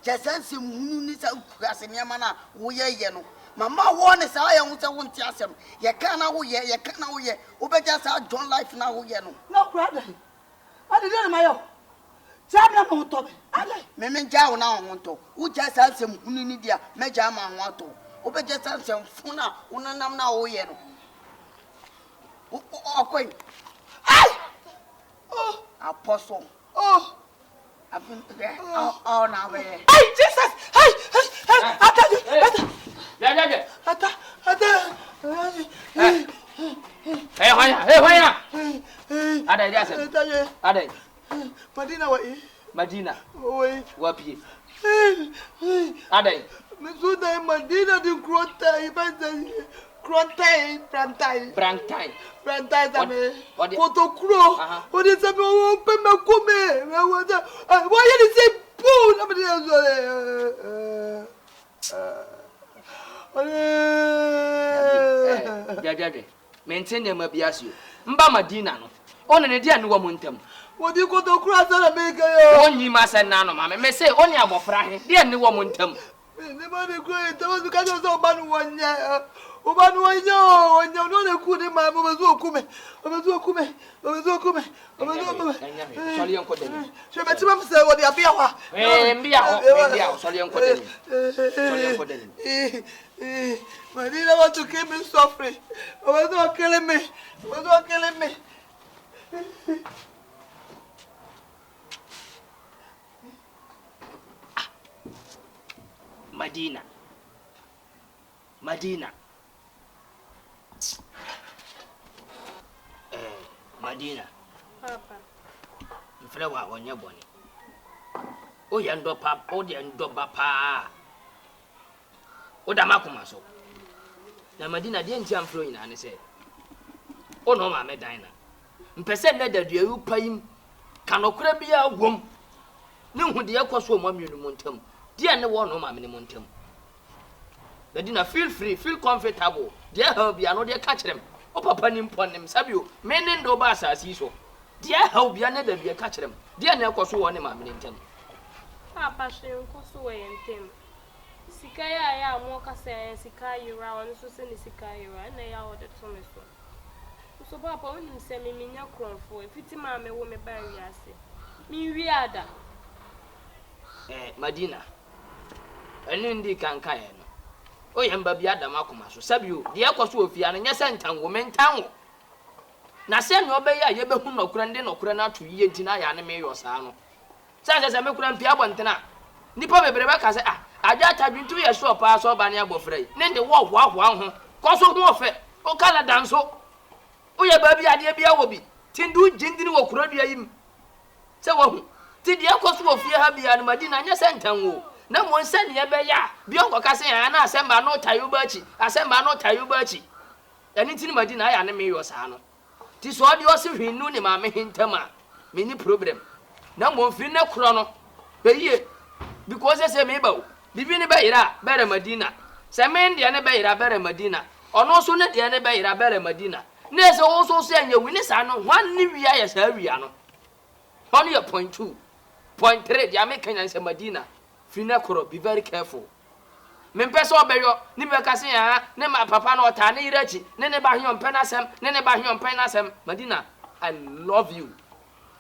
Jasansi munu sa kurase nyama na wo ye no mama wo ne sa ya nwuta wo nti asem ye ka na wo ye obeja sa John life na wo ye no no brother ade de ma yo jabla mo to be ale me ja wo na wo to wo jasansi munu ni dia meja ma ho to obeja sansi mfuna unanam na wo ye no okoy ai oh apostle oh I've been there all now. Hey, Jesus! Hey! Atadwe! Yeah. Hey, why? Ada dia sem. Ada. Madina wa e. Madina. Oi. Wapi. Ada. Me so da Madina di krota e ba Brantai dame. Fotokro. O de sabe o pe me come. Me wada. Why you say boo? Yeah. Maintain them abiasio. Mba Madina no. Ona ne dia ne wo montam. Wodi Fotokro asara me ka yo. Onyi ma se na no ma me say oni abofra he. Dia ne wo montam. Ne ma ne ko e tawo ka jo so ba no wonya. Obanu onyo no le ku ni ma mo bezu okume. Soli enko deni. Se beti ma se wo di abia wa. Mbia soli enko deni. Madina want to keep me suffering. Obezu kill me. Madina. Papa. Mfrewa wonye boni. O ye ndo papa, o de ndo papa. O da makoma so. Na Madina de ntia mfro ina ne se. O no ma me dan na. Mpese na da dua yu payim. Kanokura bia wom. Ne hu de yakoso mo amenu montam. De ne wo no ma me ne montam. Madina feel free, feel comfortable. De ha bia no de ka kirem. O papa ni mponem sabio me ne ndo ba asasi so dia ha obia na da bia ka kirem dia na ekoso wo ne ma me ntem papa hwe nkoso wo yentem sika ya mo ka se sika yura won so se ni sika yura na ya wo de to me so papa onim se me minya kronfo efiti ma me wo me ba wiase mi wiada Madina eni ndi kanka ye no o yamba bia da makoma so sabio de ekoso ofia no nyese ntanwo mentanwo na se no be ya ye be hu nokura ndi nokura na to yiye ntina ya ne me yo saa no se me kura mpia bontena nipa bebrebe ka se aja Atadwe ntu ye so pa so ba ne agbofrai ne ndi wo hoahoa ho koso hu ofe o kala danso o ye ba bia de bia wo bi tindu jindini wo kura bia yim se wo hu ti de ekoso ofia ha bia no Madina nyese ntanwo na mo nse ne be ya bi onko kase ya na asemba no tayuba chi eni tini Madina ya ne me yo saa no ti so de o se hwinu ne ma me hintama me ni problem na mo mfiri ne kro no be ye because say me ba o bibi ne be ira bere Madina se me de ne be ira bere Madina ono so ne de ne be ira bere Madina na se o so se anya wini saa no wan ni wia ya saa wia no on your point 2 point 3 dia me kan say Madina Fina koro, be very careful. Mempeso beyo, ni be kase ya, ne ma papa no ta ne irachi, ne ba hion penasem, Madina, I love you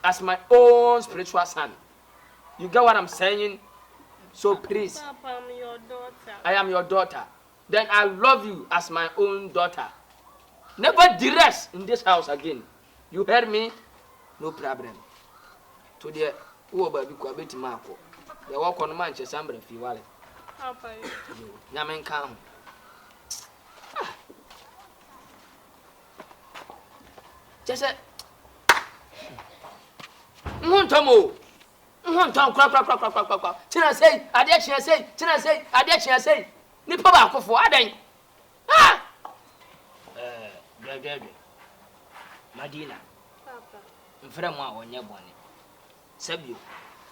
as my own spiritual son. You get what I'm saying? So please. Papa, I'm your daughter. I am your daughter. Then I love you as my own daughter. Never duress in this house again. You heard me? No problem. Today, who will be quite Marco? They walk on Manchester Sambre fi wale. Papa. Nyame nka ho. Just say, Montomo. Montom, crap. Tina say, I dare say, Tina say, I dare say, Nipa for Aden. Ah! Madina. Papa. Mfremwa onye boni. Sabio,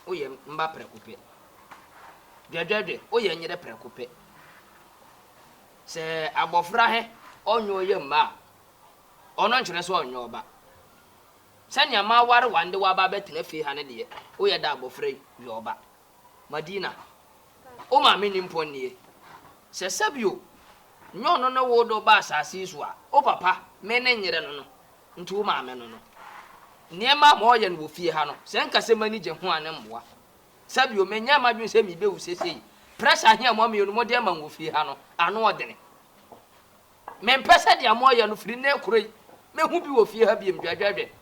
oye mba prekupe. Dede, oye nyere prekupe. Se abofra he, onyo ye mma. Ono nkyere so onyo oba. Sanya ma ware wande wa ba betena fi ha ne de. Oye da abofra yi oba. Madina. O ma me nimpo nie. Se sabio, nyo no no wo do ba asase so a. O papa, me ne nyere no no. Ntu ma me no no. Niema ma oye no fie ha no. Se nkase mani je ho ane mboa. Sabio menya madwen se mi be wo sesei. Pressure here mo me no mo de ma wo fie ha no. Ano odene. Me mpesa de amo oye no firi na ekuroi. Me hu bi wo fie ha bi mdwadwadwe.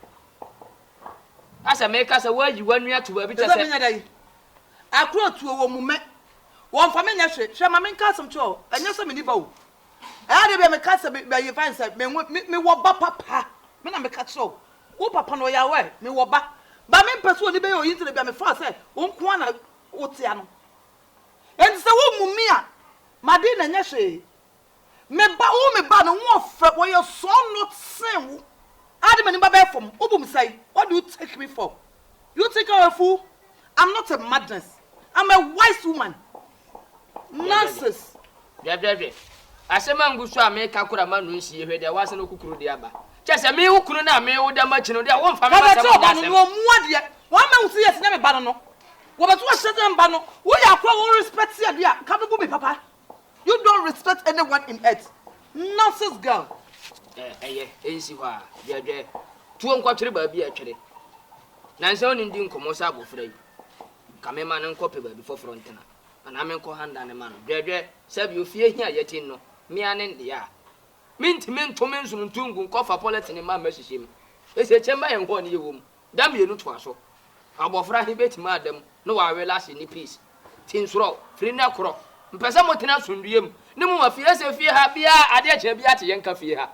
Asa me kasa waji wanua to ba bi tese. Akro tuo wo mu me. Won fa me nya hwe ma me nkasem cho. Anya so me ni ba wo. Ade be me kasa be ye fan say me wo ba papa. Me na me ka cho. Wo papa no ya we me wo ba. Ba me mpese oni be yo yintere be me fa say wo nko na wo tia no. Enti se wo mu me a Madina nya hwe. Me ba no wo fa wo ye so not sin wo. Ade me ni ba be from. Obum say, what do you take me for? You think I'm a fool? I'm not a madness. I'm a wise woman. Nonsense. Dede. Asema ngusu America kura manu nsi ehwe de wase no kukuru de aba. Chese me wukunu na me wo da machi no de wo mfa me ba se ba no mu ade. Wa ma nsi yes na me ba no. Wo betu ahye mba no. Wo ya kwa wo respect ya de a. Ka do me papa. You don't respect anyone in earth. Nonsense girl. Ensi ho a. Dede. Tuo nkwatwere ba bi atwere. Nanse oni ndi nkomo sa abofra yi. Kamema ne nkope ba bi foforo ntena. Ana me nko handa ne ma no. Dede. Sabi ofie hia yetin no. Me ane ndi a. Minti mento mensu ntungu nkofa politics ma mahihiem. Ese chemba ye nko ne yewom. Dam ye no to aso. Abofra he betima adam no wa welase ni peace. Tinsuro, firi na kro. Mpesa motena sunduem. Ne mu mafie ese fie ha bia ade ache bia ate ye nka fie ha.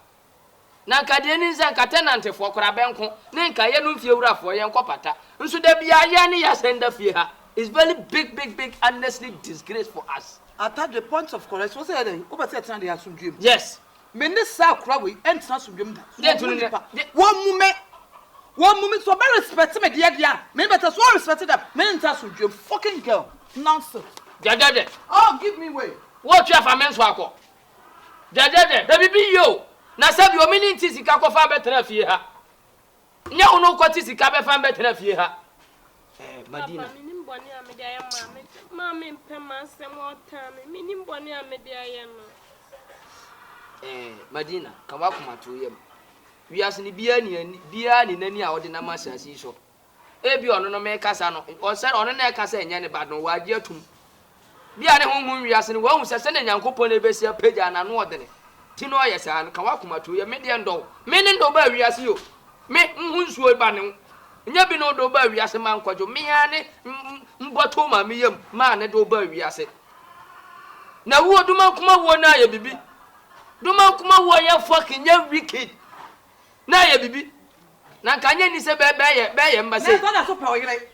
Na nkade ni nza nka tenant fo kora benko. Ne nka ye no fie wurafo ye nkopata. Nso da bia ye ne ya senda fie ha. It's very big honestly disgrace for us. At the point of correction, what's that? Over there, they are some dream. Yes. Men this sa crowd and some dream. One moment, so very respect me, dear. Men better so respected them. Men that's some dream. Fucking girl. Nonsense. Dede. Oh, give me way. What you have a men's wako? Dede, there be you. Na sabi o mini ntisi ka kofa betra fie ha. Nya ono kwati sika be fa betra fie ha. Madina. Boni amede aye mama mpema asem otame minim boni amede aye no Madina kan wa komato yem wiase ni bia ni nani a ode na masasi so ebi ono no me kasa no on say ono na kasa enya ne bad no waje atum bia ne honhun wiase ni wa hu se ne nyankopon na besia page ana no ode ne ti no yesa kan wa komato yem me de ndo me ne ndo ba wiase yo me nhun suo ba ne nya bi no do ba wiase man kwajo me ya ne mboto ma me yam ma ne do ba wiase na wo duma kuma wo na ya bibi duma kuma wo ya fucking ya wicked na ya bibi na kanye ni se be ye mba se na na so pa wo yire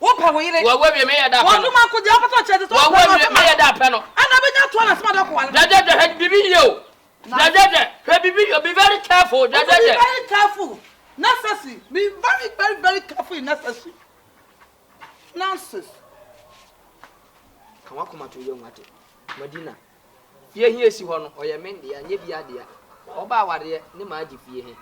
wo pa wo yire wo we me ya da pa wo duma ko ja pato che so wo we me ya da pa no ana be nya to na sma do ko wala dede he bibi yo dede he bibi yo be very careful dede be very careful. Necessary. Be very careful in necessary. Nonsense. Kan wa koma to yom ate. Madina. Fie hie si ho no, oye mende ya nye bia de ya. Oba aware ne ma agi fie he.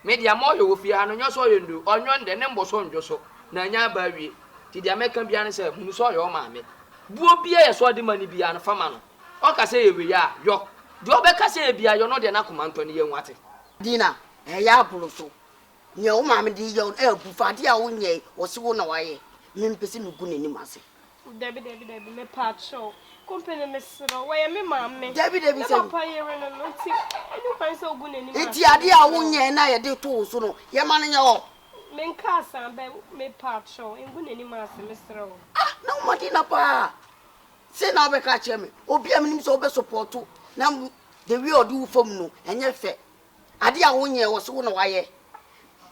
Media mo yo wo fie ha no nyo so yo ndu, onyo nde ne mbo so njo so. Na nya ba wie. Ti dia meka bia ne se hunu so yo ma me. Buo bia ye so de mani bia no fama no. O ka se ye we ya yo. De obeka se ye bia yo no de na koma nto ne ye nwate. Dina, ya apolo so. Nye o ma me di yo bufade a wonye wo se wo na waye me mpese no gu nani mase Debi me pacho Kompany me sro waye me mama Debi se papa yere no ti enu kan se ogu nani mase enti ade a wonye na ye de to so no ye ma no nye ho me nka san be me pacho engu nani mase me sro na o Madina pa se na obeka che me obi am nim se obe support na the way odu fom no enye fe ade a wonye wo se wo na waye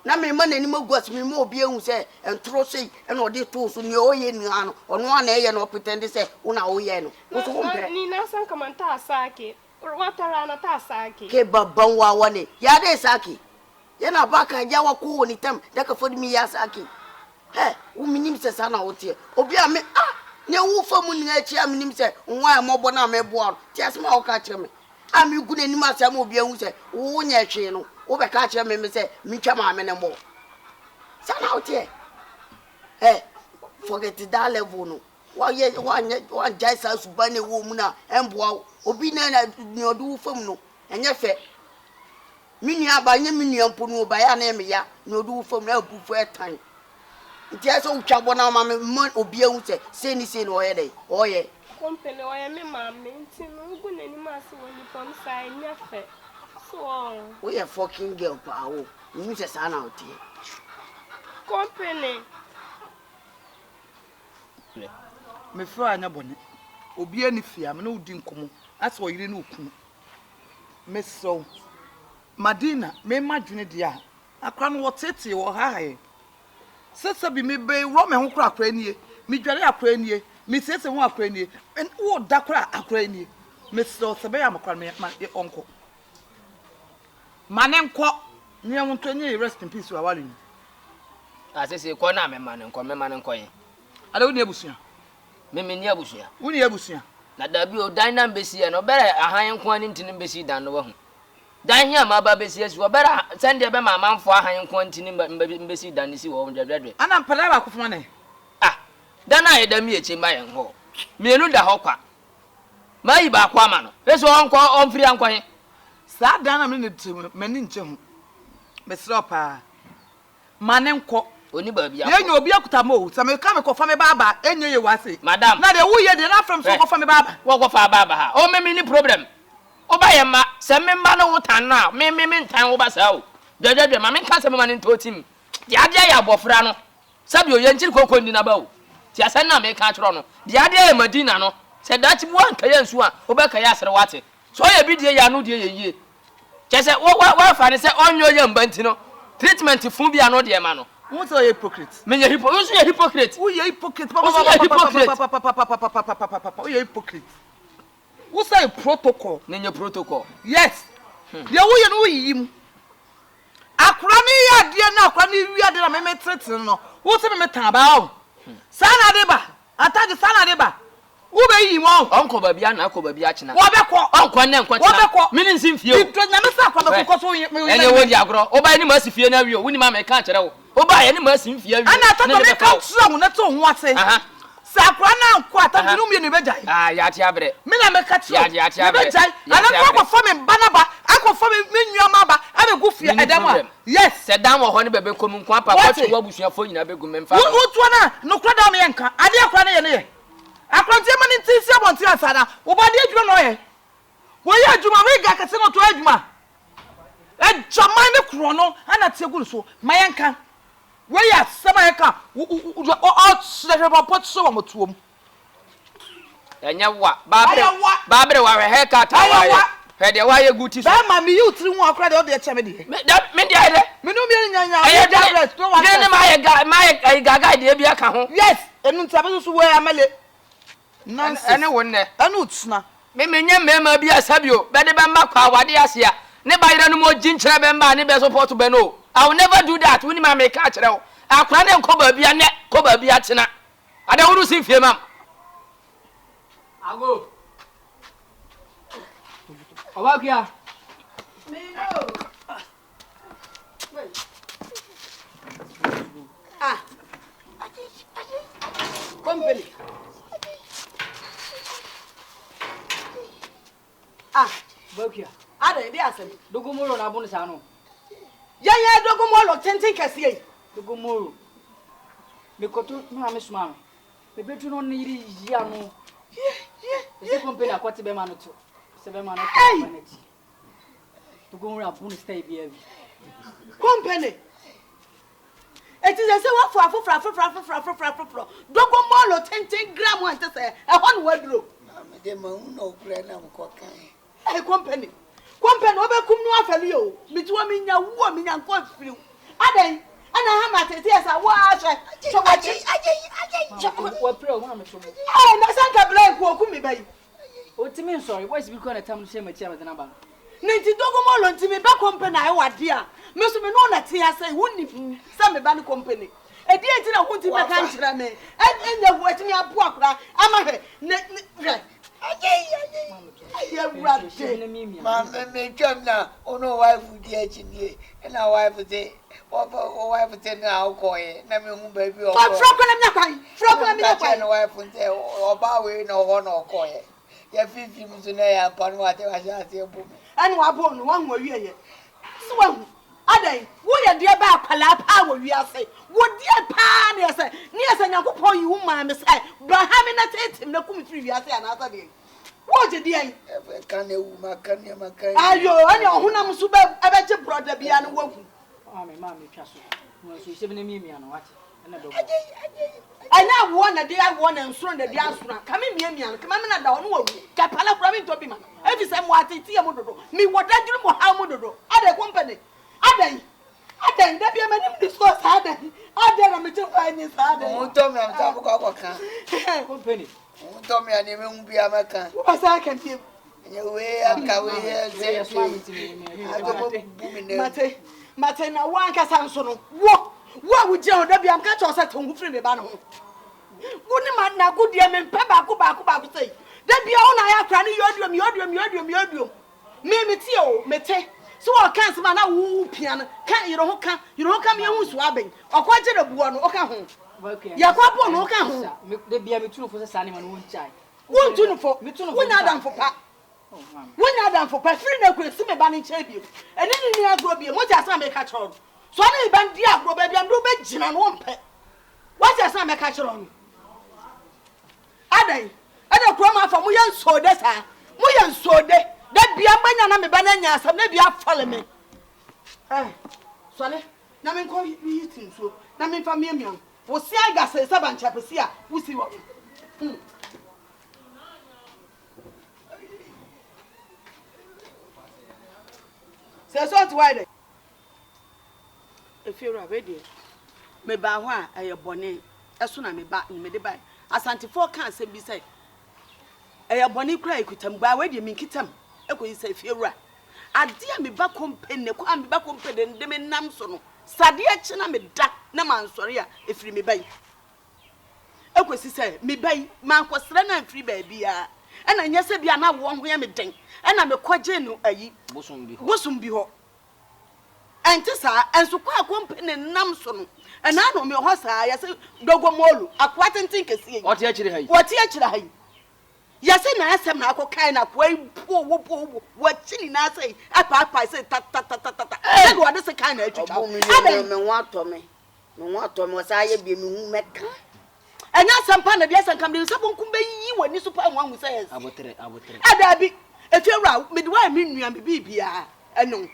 na me ma nani magwas me ma obi ehu se entro sei e na odi to so ne oye ni ano ono ana eye no pretend se una oye no wo so mpe ni na san kamanta asake watara na ta asake ke babban wawa ne ya dai saki yana baka jawa ko woni tam daga fodi mi ya saki wo minim se sana wotie obi a me ne wo famu ni achi a minim se nwa a mobo na me boa ti asema wo ka kire me a me gu n'anim asem obi ehu se wo nya hwe no wo be ka kire me se mi twa ma me ne mo sana wotie forget that level no wa jaisa subane wo mu na emboa obi na ni odu fam no enye fe mini aba nye mini ampo no ba ya na me ya ni odu fam na abufu etan nti eso utwabo na ma me obi ehu se ni oye dey oye Kompany oye me mama nti no gu nani ma se woni pam sai nya fe so we a fucking girl pa wo ni se sana otie Kompany me fro anya bone obi ani fia me no udi nkomo ase oyire no oku me so Madina me madwene dia akwa no wotete wo hae sese bi me be ro me ho kra akra nie me dware akra nie me sese ho akra nie en wo da kra akra nie me so se be ya makra me onko manenko ne won to nye rest in peace wa wale ni asese ko na me manenko yin ada woni abusia me ni abusia woni abusia na da bi o dan na mbesi ya no bere ahan nko ani ntini mbesi dan no wahu dan hia ma ba besi asu bere sende be ma manfo ahan nko ntini mbesi dan ni si wo dwedwedwe ana mpala ba kofo ne dan na yeda mi echi ma yen ho mienu da ho kwa mai ba kwa ma no eso onko onfiri ankwan sa dan na me ne tem mani nche ho mesro pa manenko oni ba bia ye obi akuta mo sa me ka me kofa me baba enye ye wase madam na de wo ye de na from so kofa me baba wo kofa baba ha o me ni problem o ba ye ma se me mba no wutan na me ntan wo ba sa o dwedwedwe ma me ka se me ma ne ntotim de ade ya abofra no sabi o ye nchiri kokko ndi na ba o ti asan na me ka chiro no de ade ya Madina no se dachi bo anka ye nsu a o be ka ya sere wate so ye bi de ya no de ye yie chese wo fa ne se onyo ye mba nti no treatment fun bia no de ma no who say hypocrite me ye hypocrite who ye hypocrite who ye hypocrite who say protocol nenye protocol yes de wo ye no yim akura ni ya de na akura ni wi ade na me trete no who say me tan ba o sana de ba Atadwe sana de ba wo be yim o onko ba bia na akọ ba bia china wo be ko onko ne nko china mini nsim fie o to Nyame sa akwa be ko so ene wo di agro o ba ni ma sifie na wi o woni ma me ka kire wo o ba ye ni ma sim fie wi ana Atadwe me ka tso wo na to ho ase sa akwa na nko Atadwe no mi ni bejai ya ti abre me na me ka tso ya ti abre bejai ana ko fa me banaba akofo me nyuama ba abe gu fie edam a yes se dan wo ho ne bebe kom nko apa ko ti wo busua fo nyina be gu me mfa wo to na no kra da me yenka ade akra na ye ne ye akra ti ma ni ti si abonti asada wo ba de adwuma no ye wo ye adwuma we ga kase no to adwuma jaman ne kro no ana ti egu so ma yenka we ya sema yenka o sere ba pot so mo tuom enya wa babre wa he ka ta wa ye he de wa ye guti so ba ma mi you tiri hu akra de o de che me de me de ade me no mi nyanya aye direct no wa de ma ye gaga de bia ka ho yes enu ntabe so we amale ene wonne anu tsuna me nya mema bia sabio be de be mba kwa wade ase a ne bayira no mo ginchira be mba ne be support be no I will never do that woni ma me ka kire wo akra ne nko ba bia ne ko ba bia tena ade wonu sin fie mam ago owakia me no Kompany Bokia. Ada bi asem. Dogomoro na bonu sa no. Ya dogomoro tenten kase. Dogomoro. Me koto no amesuma me. Me betu no niri ya no. Ese Kompany akwati be ma no to. Se be ma no to maneti. Dogomoro abonu stay bi abi. Kompany. It is a say afofra. Dogomoro tenten gram wan te say e ho no waduro. Me de ma no kura na mko kan. Kompany obekum no afali o. Mituwa minya wo minya nko afiri. Aden, ana ha matete esa wa ahwe. So What pray one from? Eh, na sanka blank wo ku mi bayi. Otimi sorry, what's because the time shame my number? Nti dogomolo nti me ba company ai wade a. Me so me no na te ase wonni se me ba ne company. Edi enti na ho nti be kan kira me. Enya ho atimi abu akura ama he. Mama, me come now. Oh no, wife would get you, and our wife would say, wife would say now, coy, Namu baby, or wife would say, or Bowie, no one or coy. Your 50 minutes upon what I shall say, and one more year. So, Ade, would dear back power we are say, would dear pan, yes, near San Yakupo, you, mamma, say, but having a taste him, no come 3 years another day. What a dear! Can you, Macan, are you only Hunam Super? I bet your brother be unwoken. Oh, my mammy, she's 7 million and what? I now want a dear one and soon the dance come in, Miamian, come on, down, Capella from Topima. Every time what it's here, me what that you know how much other company. Aden, that be a man discuss Aden. Aden, I'm a two finance. Aden, told me I'm talking company. Told me I didn't be a macan. What I can give. Away, I'm coming here. Mate, now one Cassanson. What would you that be? I'm catch us at home free me banner. Wouldn't man now good dear men pepper back say. That be all I have cranny yodium. Me tio, mete. So I can't man a woo piano. Can't you don't come here who's swabbing or quite a buono or come home. Yaquapo no come home. They be a true for the son and one child. One tune for me too. We're not done for pa. We're not done for pa. Free no could see me banning champion. And then near go be much as I make catch on. So I ban dear go baby and do bed and one pet. What as I make catch on? Aday, I don't come from Muyan so that's her. Muyan so de. That be a man and I'm a banana, some maybe I follow me. Eh, Swale, now I'm calling you eating so. Now I'm from Yamian. For see, I got a seven chapels here. We'll see what. Say so to why. If you're ready, me bawa a your bonnet, as soon as me back in me buy. As anti-4 can't say, be say, a bonnet cry could tell by where you mean kitam. Eko say if you're right. I dear me back company, come back company, and them in Namson. Sadia china me da, na man sorry if you me buy. Eko say, me buy, man was run and free baby. And I yes be an hour where me ding, and I'm a quadrino a ye, bosom be ho. And Tessa, and so quite company Namson. And I know me horse, I say, Dogomolo, a quite and think what actually. Yes, and I said, I kind of way poor, what chilly now say, a papa said, and what is a kind of what to me was I be mecca. And now some pan of yes, and come to someone could be you when you suppose one who says, I would tell. I be if you're out, midway, mean and be and no.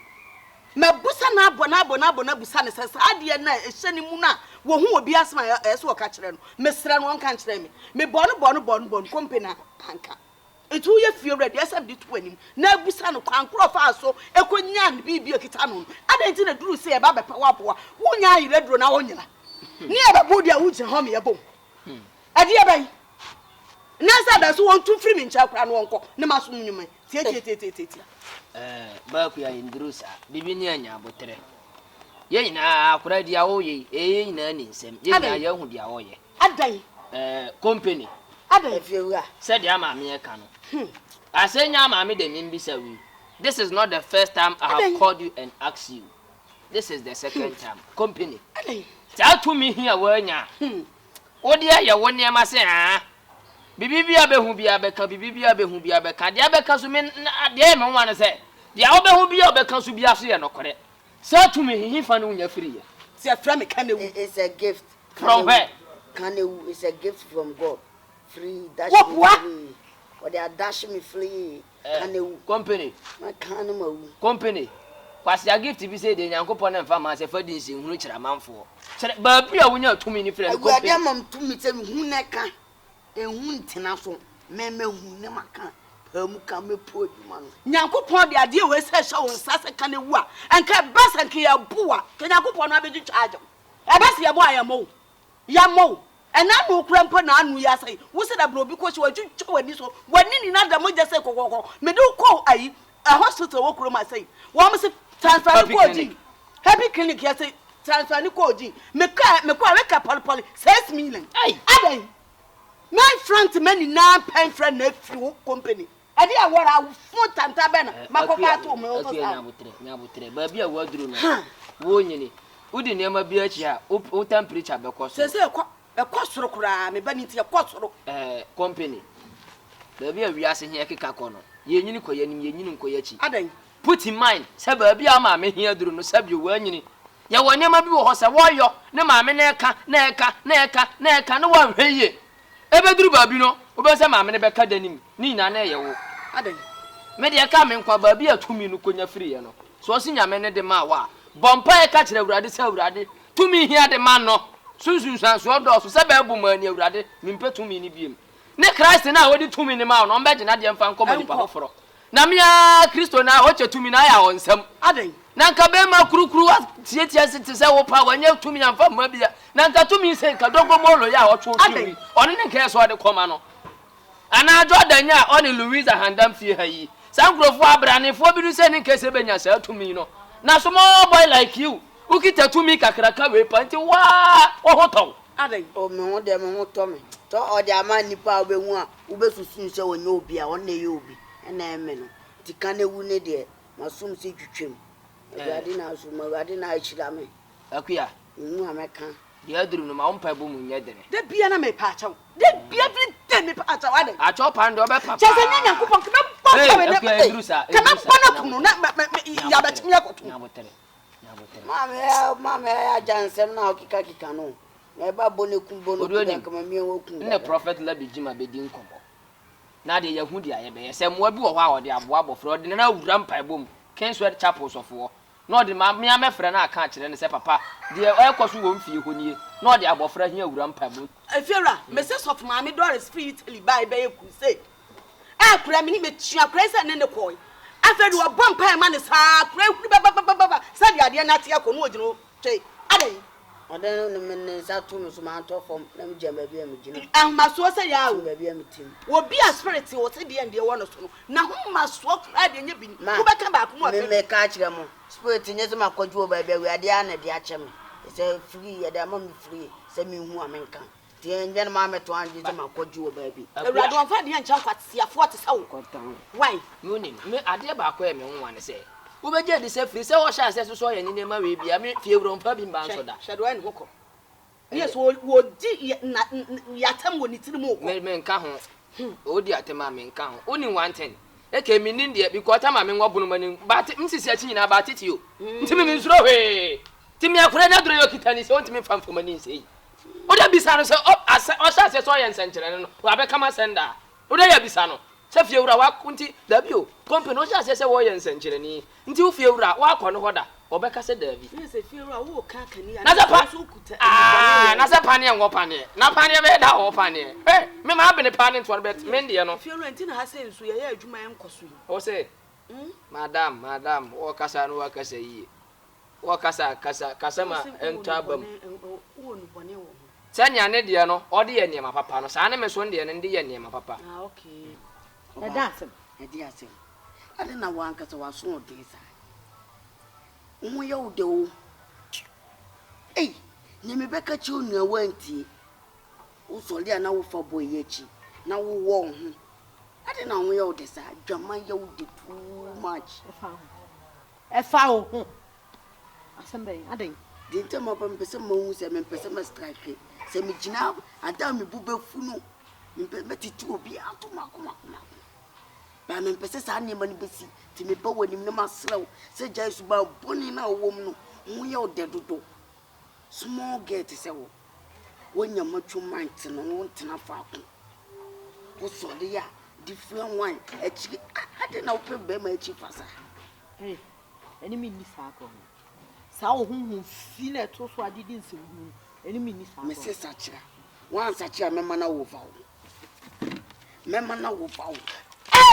My busana bona busana says, I dear night, a sunny muna, who will be as my as well catch them. Miss Ran one can't tell me. Me bon company. Panka. It will you feel ready as I'm between him. Now busano can't crop so a quinyan be a kitano. I didn't do say about Pawapua. One ya red run on you. Near the Buddha woods and homie a boom. A dear bay. Nasa does 1 2 3 min chap and won't no mass monument. Bakuya in Drusa, Bibinia, Botre. Yea, now, could I dear oye, eh, nanny, Sam, yea, young dear oye. A day, company. I don't feel Said Yama Miacano. I say Yama made a name bisawi. This is not the first time I have called you and asked you. This is the second time. Company. Tell to me here, Werner. Oh dear, you one near my say, ah. Bibia behubia beka, Bibia behubia beka, the Abeca to men, dear, no one say. The Albehubia becomes to be a no correct. Say to me, he found you free. See, a friend, it's a gift. From where? Kanu is a gift from God. Free, dash what, me what? free. Or they are dashing me free. Company. My Kanu. Company. What's your gift to be said in Uncle Pon and Farmers if I didn't see which I'm out for? But we are too many friends. I am to meet them who neck and who tenafo. Meme who never can. pamuka me po dwuma no Nyankopon de ade we se hye wo nsa se kan ewu a enka basa nke ya buwa ke Nyankopon no abedu charge e basa ye bo ayamo yamo ena no kura mpo na anu ya sai wo se da bro bi ko hye wa twitwa wani so wani ni na da mo je se kokoko me do ko ayi a hospital wo kuro ma sai wo mo se transfer ko ji happy clinic ya say transfer ni ko ji me ka pol 6 million ai adai my front many na pen friend na fi company ade awora fun tanta be na makoka to me to sa nyabutre ba bia waduru no wo nyini udi nema bia achi a o temperature be ko so se ko soro kura me ba ni ti ko soro company ba bia wiase hia keka ko no ye nyini ko yanim ye nyini ko yachi adai put in mind say ba bia ma me hia duru no sabi wo nyini ya wo nema bi wo ho se wo yo ne ma me na eka no wa hweye ebe duru ba bi no wo be se ma me ne be ka danim ni na na ye wo adai me de ka me nkwa ba bi atumi no konya free ye no so si nyame ne de ma wa bompa e ka kire awurade se awurade tumi hia de ma no sunsun san so do so se ba bu ma ni awurade mi mpe tumi ni biem ne Christ na wodi tumi ni ma no mbe gina de mfa nkomo ni pa foforo na me a Kristo na ho che tumi na ya wonsam adai na nka be ma kurukuru wa tie se wo pa wanya tumi amfa ma bia na nka tumi se nka dogo molo ya wo two tumi oni ne nka so de koma no ana Jordan ya oni Louisa handam fie ha yi sankrofo abranefo bi du se ne nka se benya sa tumi no na small boy like you ukita tumi kakraka we panti wa ohoto adai o me ho de me ho to me to o de ama nipa obehu a ubesusu se wonye obi a wonne ye obi na eme no tikane wu ne de masum se twetwem awurade na asuma awurade na achira me akuya nhu ameka de aduru no ma ompa bo mu nye dene de bia na me pa chaw de bia fi de me pa chaw adai a cho pan do be papa chese nya Nyankopon kana pa we ne kana pa na kunu na ya ba chimi akoto nyabotere mama ya jansem na okika no na ba bone kumbono kama mi wokun ne prophet la bejima bedi nkomo na de yahu de aye be se moa bi wo ha wo de aboa bofro de na wura mpa bom Kenswell chapel sofo no de ma me amefre na aka kire ne se papa de ekoso wo mfie honie no de abofra hia wura mpa bom efiora me se sof ma me Doris free Italy by be crusade akura me ni me tua crusade ne ko afedi wo bom pa ma ne sa kura huru ba sa de ade na te akono ogino twe adai odan no me sa to me so ma to fom na me jama bia me gina maso se ya wo bia me tim wo bia spirit wo se de ande wo no so no na ho maso kura de nya bi wo be ka ba ko mo me ka kire mo spirit nye se ma kwadwo ba bia we ade ana de ache me se free ya da ma me free se me hu amenka ti enje ma me to anje se ma kwadwo ba bi awurade won fa de nya ncha kwatiafo te sa wo kontan why yoni me ade ba ko e me nwa ne se wo be je de se free se wo sha se so ye ni ma we bia me fie wuro mpa bi mba so da shadow en goko yes wo di ya tam wo ni tiri mo ko me nka ho o di atema me nka ho oni one thing e ke mi nin de because tama me ngwa bunu mani ba msisi achi nyina ba tete yo ntimi mi nsuro hwe timi akura na duro yo kitani se ontimi famfo mani nsei o da bisa no se o sha se so ye nsenkyere no wa be kama senda o da ya bisa no se fie wura wa kunti da bio company o sha se wo ye nsenkyere ni nti wo fie wura wa akọ no hoda obeka se David ni se fie wura wo ka kani ya na se pane ngo pane na pane be da ho pane me ma be ne pane to bet me ndie no fie wura ntina ha se nsu ye ya adwuma en koso yi o se madam o kasa no wa kasa yi o kasa ma entabam wo nu bone wo sanya ne die no o de ye niema papa no sa ne me so ndie ne de ye niema papa okay edi asem ade na wa ankasa wa so o de sa nwo ye wo de o ni me beka chi onu awanti wo so le na wo fa boy echi na wo wo ho ade na nwo ye wo de sa dwama ye wo de too much e fa ho asembe ade de ntama pa mpese mawu se me mpese ma strike se me gina ada me bube funu me titu obi atuma kuma ba me mpese sa ne mani besi ti me ba wani me masrew se jai su ba boni na wom no wo ye o de dodo small gate se wo wonya matwu mant no wo ntena fa ko wo so de ya different one echi ade na wo pe be ma echi fasa eni mi ni sa ko sa wo hu fi na to so adidi nse hu eni mi ni sa ko me se sa kira wan sa kira me mana wo fa wo me mana wo fa wo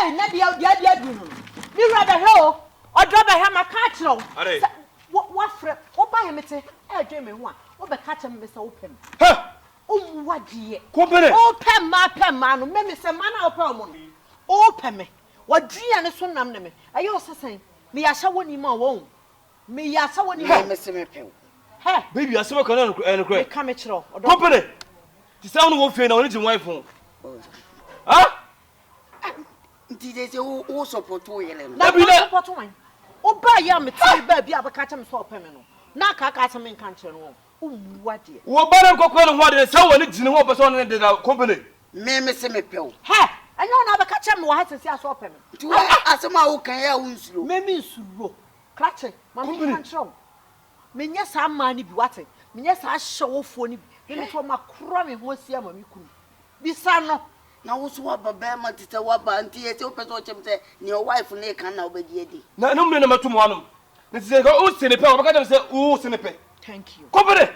Hey, na dia du no. Mi ra be he o. Odro be he ma ka kire o. What frɛ wo ba yɛ mete dwe me ho a wo bɛ ka kyɛ me sɛ wo pɛ me ha wo wadie Kompany wo pɛ ma no me sɛ ma na wo pɛ mo no wo pɛ me wadua ne so nam ne me ɛyɛ wo sesan me ya hyɛ woni ma wo me ya hyɛ woni ma me se me pɛ ha baby asɛm ka na no me ka me kyerɛ Kompany ti sɛ wo fie na wo ne ti wife ho ha nti de se wo support wo yele no na bi support wan Oba ya me ti ba bi abaka cha me so opeme no na aka aka me nka nche no umwa de wo ba na kokko no ho de se wo ne gine ho person ne de Kompany me se me pew he anya na abaka cha me wa ha sesi aso opeme ti wa asema wo kan ya wo nsuro me nsuro krache ma me nka nche wo me nya sa ma ni bi wate me nya sa hyewofo ni bi me to ma kro me ho sia ma me kunu bisa no na wo so wa baba ma tete wa ba nti ye se wo pese o chem se ne your wife ne kan na obedi edi na no me na matum wano ne se ko o se ne pe o baka dem se o se ne pe thank you Kompany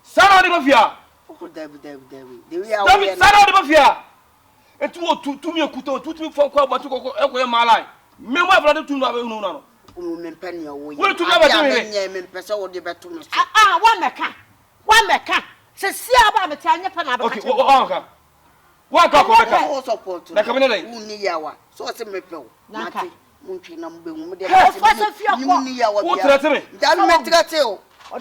sana de mafia o David de we are David sana de mafia etu o tu mi ekuta tu mi fon ko abatu ko ekoye malai me mo afra de tu no abe hu no o me mpa ne wo ye wo tu na ba tu me me pese wo de beto no wa meka se sia ba me ta anya pa na abaka okay o Waka ko beka o support na kamene dai uni yawa so se me pew mate muntwi na mbe mu de uni yawa bia o trate me dan me trate o ko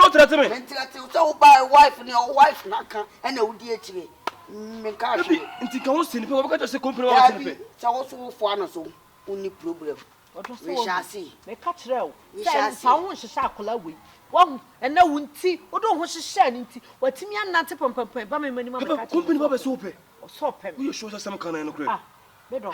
trate me me trate o so buy wife ne o wife na kan e na udi akire me ka hwe nti ka wo se ne pe wo beka se Kompany wa se ne pe so wo so fo ana so uni problem we shall see me ka kire o se fa ho hyehyɛ akola we Wong ena wunti odo ho hyehyɛ ne nti watimi anante pampampan ba me mani ma ka Kompany ba be so pe so pe wo show some kan no kre me do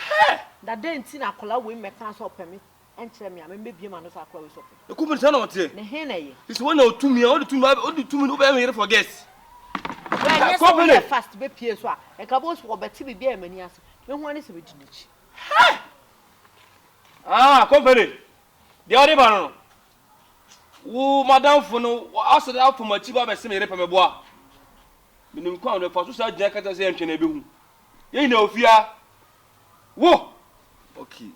da den ti na akola we me kan so pe me enkyere me a me bebie ma no so akola we so pe Kompany sana wote ne he na ye is one na otumi o de tumi no be here for guests Kompany fast be pie so a e ka bo so obeti bibia e mani ase me ho ani se be dinichi Kompany de ori ba no wo madam fo no asede afo machi ba be se me repa me boa minim kwa no fa so sa gya kata se entwe na be hu ye na ofia wo okay